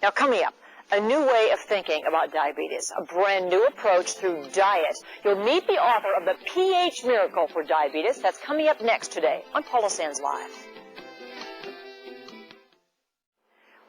Now, coming up, a new way of thinking about diabetes, a brand new approach through diet. You'll meet the author of The pH Miracle for Diabetes. That's coming up next today on Paula Sands Live.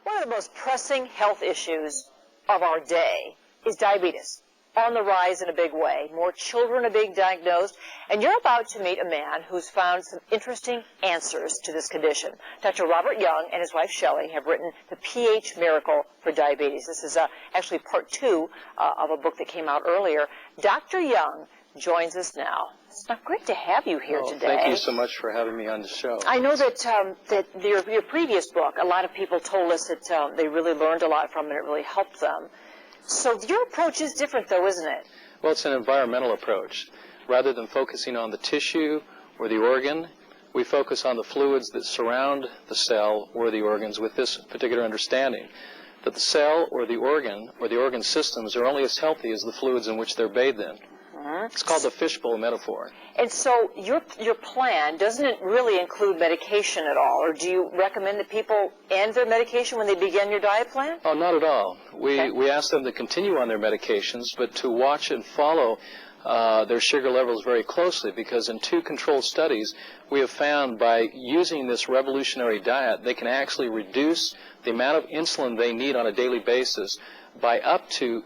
One of the most pressing health issues of our day is diabetes. On the rise in a big way. More children are being diagnosed, and you're about to meet a man who's found some interesting answers to this condition. Dr. Robert Young and his wife Shelley have written The pH Miracle for Diabetes. This is actually part 2 of a book that came out earlier. Dr. Young joins us now. It's great to have you here today. Thank you so much for having me on the show. I know that your previous book, a lot of people told us that they really learned a lot from it. It really helped them. So your approach is different, though, isn't it? Well, it's an environmental approach. Rather than focusing on the tissue or the organ, we focus on the fluids that surround the cell or the organs with this particular understanding, that the cell or the organ systems are only as healthy as the fluids in which they're bathed in. It's called the fishbowl metaphor. And so your plan, doesn't it really include medication at all? Or do you recommend that people end their medication when they begin your diet plan? Oh, not at all. We ask them to continue on their medications, but to watch and follow their sugar levels very closely, because in 2 controlled studies, we have found by using this revolutionary diet, they can actually reduce the amount of insulin they need on a daily basis by up to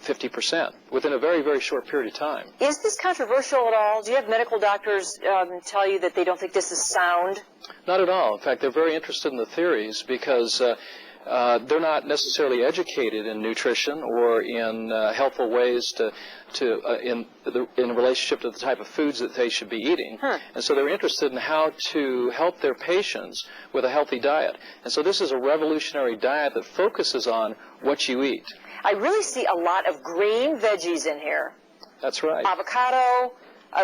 50% within a very, very short period of time. Is this controversial at all? Do you have medical doctors tell you that they don't think this is sound? Not at all. In fact, they're very interested in the theories because they're not necessarily educated in nutrition or in helpful ways in relationship to the type of foods that they should be eating. And so they're interested in how to help their patients with a healthy diet. And so this is a revolutionary diet that focuses on what you eat. I really see a lot of green veggies in here. That's right. Avocado,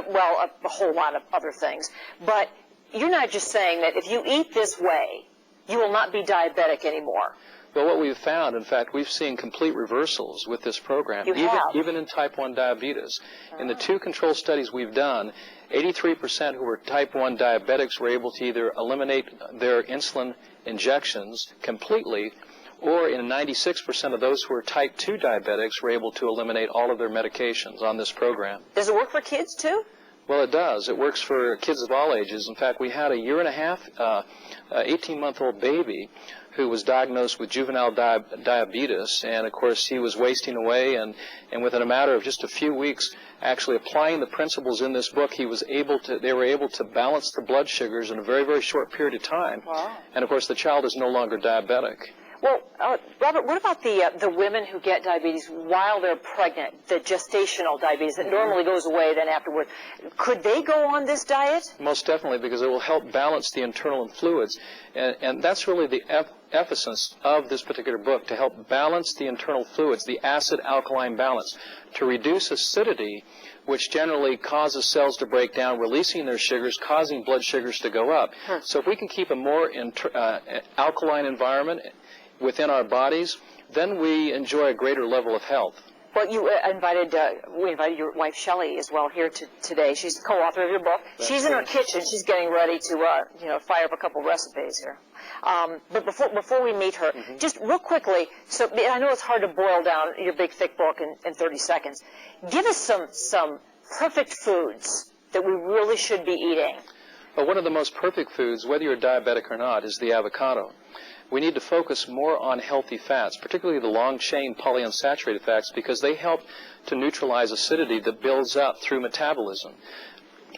well, a whole lot of other things. But you're not just saying that if you eat this way, you will not be diabetic anymore. Well, what we've found, in fact, we've seen complete reversals with this program, even in type 1 diabetes. In the 2 controlled studies we've done, 83% who were type 1 diabetics were able to either eliminate their insulin injections completely, or in 96% of those who were type 2 diabetics were able to eliminate all of their medications on this program. Does it work for kids, too? Well, it does. It works for kids of all ages. In fact, we had a 1.5 year 18-month-old baby who was diagnosed with juvenile diabetes, and of course he was wasting away, and within a matter of just a few weeks, actually applying the principles in this book, they were able to balance the blood sugars in a very, very short period of time. Wow. And of course the child is no longer diabetic. Well, Robert, what about the women who get diabetes while they're pregnant, the gestational diabetes that normally goes away then afterward? Could they go on this diet? Most definitely, because it will help balance the internal fluids. And that's really the emphasis of this particular book, to help balance the internal fluids, the acid-alkaline balance, to reduce acidity, which generally causes cells to break down, releasing their sugars, causing blood sugars to go up. So if we can keep a more alkaline environment within our bodies, then we enjoy a greater level of health. Well, we invited your wife Shelley as well here today. She's the co-author of your book. She's in her kitchen. She's getting ready to fire up a couple recipes here. But before we meet her, just real quickly, so I know it's hard to boil down your big thick book in 30 seconds. Give us some perfect foods that we really should be eating. Well, one of the most perfect foods, whether you're diabetic or not, is the avocado. We need to focus more on healthy fats, particularly the long-chain polyunsaturated fats, because they help to neutralize acidity that builds up through metabolism.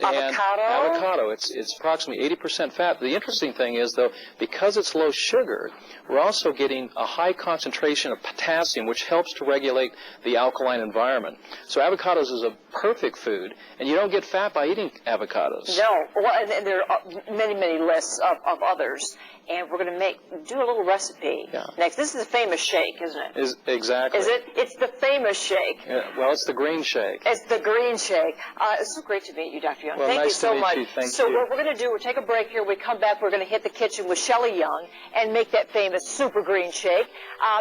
Avocado? It's approximately 80% fat. The interesting thing is, though, because it's low sugar, we're also getting a high concentration of potassium, which helps to regulate the alkaline environment. So avocados is a perfect food, and you don't get fat by eating avocados. No. Well, and there are many, many lists of others, and we're going to do a little recipe next. This is a famous shake, isn't it? Exactly. Is it? It's the famous shake. Yeah, well, it's the green shake. It's the green shake. It's so great to meet you, Dr. Young. Well, Thank you so much. Thank you. What we're going to do, we'll take a break here. When we come back, we're going to hit the kitchen with Shelley Young and make that famous super green shake.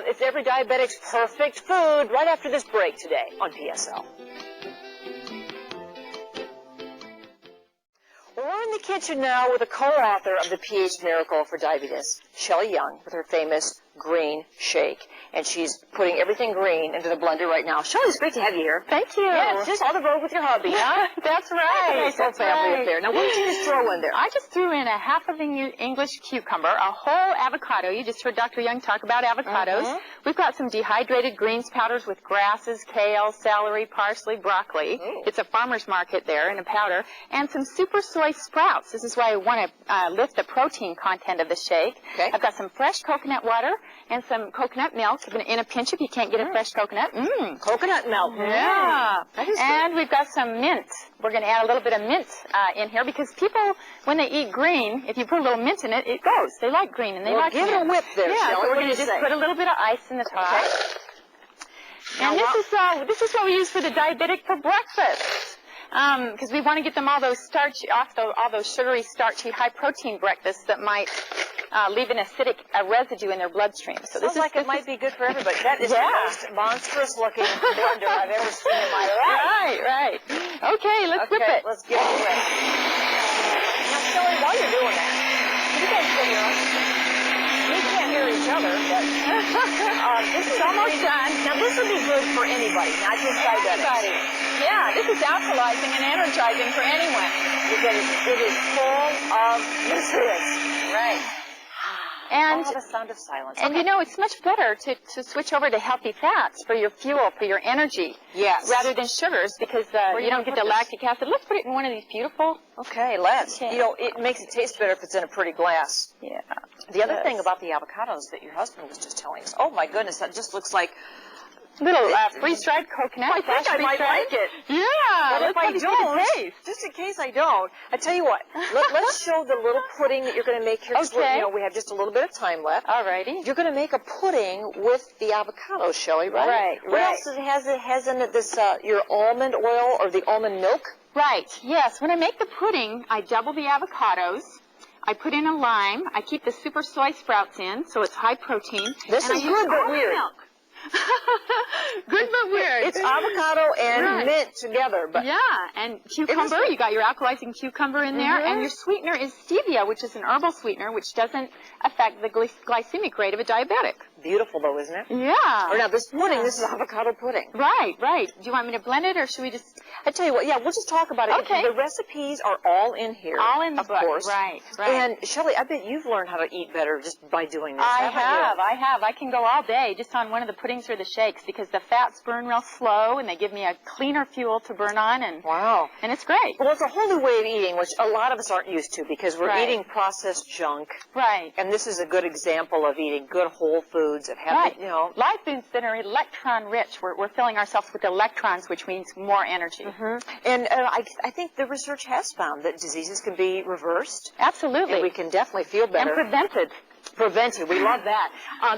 It's every diabetic's perfect food right after this break today on PSL. We're in the kitchen now with a co-author of The pH Miracle for Diabetes, Shelley Young with her famous green shake. And she's putting everything green into the blender right now. Shelley, it's great to have you here. Thank you. Yeah, just on the road with your hubby, huh? That's right. Nice whole family up there. Now, what did you just throw in there? I just threw in a half of the English cucumber, a whole avocado. You just heard Dr. Young talk about avocados. We've got some dehydrated greens powders with grasses, kale, celery, parsley, broccoli. Ooh. It's a farmer's market there in a powder. And some super soy sprouts. This is why I want to lift the protein content of the shake. Okay. I've got some fresh coconut water and some coconut milk in a pinch if you can't get a fresh coconut. Coconut milk. Yeah. That is And we've got some mint. We're going to add a little bit of mint in here because people, when they eat green, if you put a little mint in it, it goes. They like green and they like give mint. it a whip there, Yeah, Shelley. so we're What do going to you just say? put a little bit of ice in the top. Okay. And this is what we use for the diabetic for breakfast. Because we want to get them all those all those sugary, starchy, high-protein breakfasts that might leave an acidic residue in their bloodstream. So Sounds like it might be good for everybody. That is the most monstrous-looking blender I've ever seen in my life. Right. Okay, let's whip it. Let's get it ready. Now, Shelley, while you're doing that, you guys get your own. We can't hear each other, but this is almost done. Now, this would be good for anybody, not just diabetics. Yeah, this is alkalizing and energizing for anyone. Because it is full of nutrients. Right. And the sound of silence. And you know, it's much better to switch over to healthy fats for your fuel, for your energy. Yes. Rather than sugars because you don't get the lactic acid. Let's put it in one of these beautiful. Okay, let's. Yeah. You know, it makes it taste better if it's in a pretty glass. Yeah. The other thing about the avocados that your husband was just telling us, oh my goodness, that just looks like little freeze-dried coconut. I think I might like it. Yeah. But if I don't, just in case I don't, I tell you what, let's show the little pudding that you're going to make here. Okay. You know, we have just a little bit of time left. Alrighty. You're going to make a pudding with the avocado, Shelley, right? Right. What else has in it? This your almond oil or the almond milk? Right. Yes. When I make the pudding, I double the avocados. I put in a lime. I keep the super soy sprouts in, so it's high protein. This is good but weird. Milk. Good but weird. It's avocado and mint together. But yeah, and cucumber. You got your alkalizing cucumber in there, and your sweetener is stevia, which is an herbal sweetener, which doesn't affect the glycemic rate of a diabetic. Beautiful, though, isn't it? Yeah. Or now this pudding, this is avocado pudding. Right. Do you want me to blend it, or should we just? I tell you what, yeah, we'll just talk about it. Okay. The recipes are all in here. All in the book, book. Of course. Right. And Shelley, I bet you've learned how to eat better just by doing this. I have. I can go all day just on one of the puddings or the shakes because the fats burn real slow and they give me a cleaner fuel to burn on and it's great. Well, it's a whole new way of eating, which a lot of us aren't used to because we're Right. eating processed junk. Right. And this is a good example of eating good whole foods that have, Right. you know. Live foods that are electron rich. We're filling ourselves with electrons, which means more energy. And I think the research has found that diseases can be reversed. Absolutely. And we can definitely feel better. And prevented. Prevented. We love that.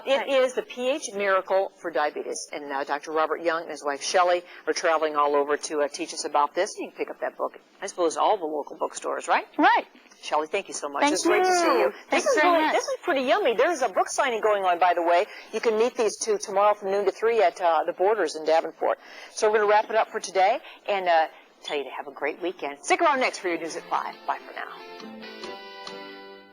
It is the pH miracle for diabetes. And Dr. Robert Young and his wife Shelley are traveling all over to teach us about this. You can pick up that book, I suppose, all the local bookstores, right? Right. Shelley, thank you so much. Thank It's great to see you. Thanks This is very much. This is pretty yummy. There's a book signing going on, by the way. You can meet these two tomorrow from noon to 3 at the Borders in Davenport. So we're going to wrap it up for today and tell you to have a great weekend. Stick around next for your news at 5. Bye for now.